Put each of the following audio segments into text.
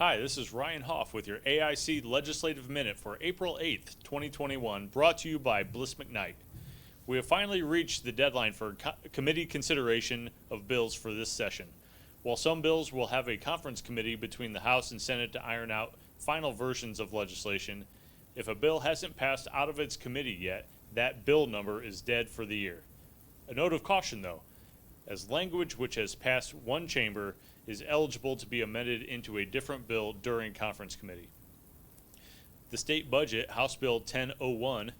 Hi, this is Ryan Hoff with your AIC Legislative Minute for April 8th, 2021, brought to you by Bliss McKnight. We have finally reached the deadline for committee consideration of bills for this session. While some bills will have a conference committee between the House and Senate to iron out final versions of legislation, if a bill hasn't passed out of its committee yet, that bill number is dead for the year. A note of caution, though, as language which has passed one chamber is eligible to be amended into a different bill during conference committee. The state budget, House Bill 1001,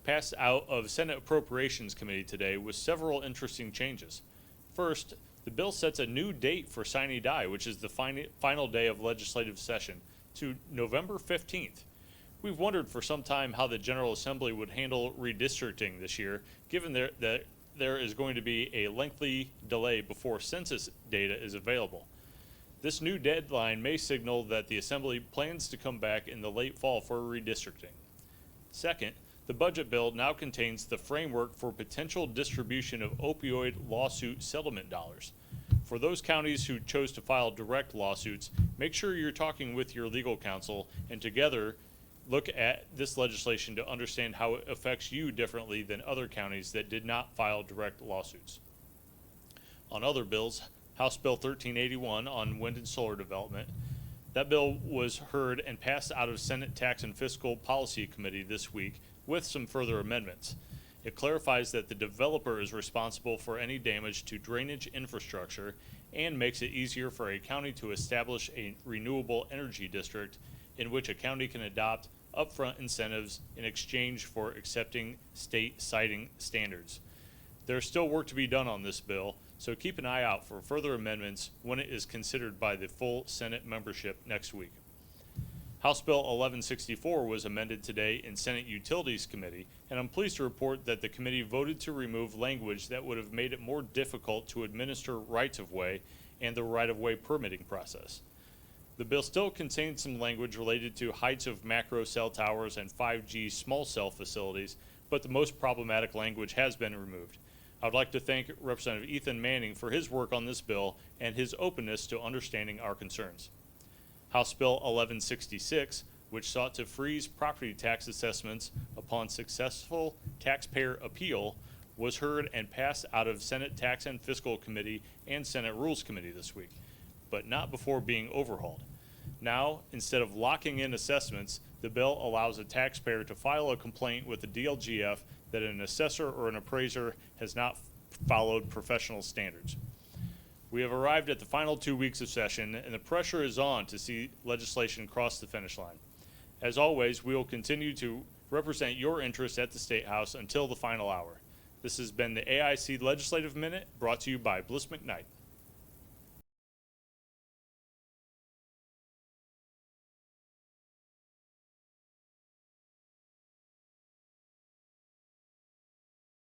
passed out of Senate Appropriations Committee today with several interesting changes. First, the bill sets a new date for sine die, which is the final day of legislative session, to November 15th. We've wondered for some time how the General Assembly would handle redistricting this year, given that there is going to be a lengthy delay before census data is available. This new deadline may signal that the Assembly plans to come back in the late fall for redistricting. Second, the budget bill now contains the framework for potential distribution of opioid lawsuit settlement dollars. For those counties who chose to file direct lawsuits, make sure you're talking with your legal counsel and together look at this legislation to understand how it affects you differently than other counties that did not file direct lawsuits. On other bills, House Bill 1381 on wind and solar development, that bill was heard and passed out of Senate Tax and Fiscal Policy Committee this week with some further amendments. It clarifies that the developer is responsible for any damage to drainage infrastructure and makes it easier for a county to establish a renewable energy district in which a county can adopt upfront incentives in exchange for accepting state siting standards. There's still work to be done on this bill, so keep an eye out for further amendments when it is considered by the full Senate membership next week. House Bill 1164 was amended today in Senate Utilities Committee, and I'm pleased to report that the committee voted to remove language that would have made it more difficult to administer rights-of-way and the right-of-way permitting process. The bill still contains some language related to heights of macro cell towers and 5G small cell facilities, but the most problematic language has been removed. I would like to thank Representative Ethan Manning for his work on this bill and his openness to understanding our concerns. House Bill 1166, which sought to freeze property tax assessments upon successful taxpayer appeal, was heard and passed out of Senate Tax and Fiscal Committee and Senate Rules Committee this week, but not before being overhauled. Now, instead of locking in assessments, the bill allows a taxpayer to file a complaint with the DLGF that an assessor or an appraiser has not followed professional standards. We have arrived at the final 2 weeks of session, and the pressure is on to see legislation cross the finish line. As always, we will continue to represent your interests at the State House until the final hour. This has been the AIC Legislative Minute, brought to you by Bliss McKnight.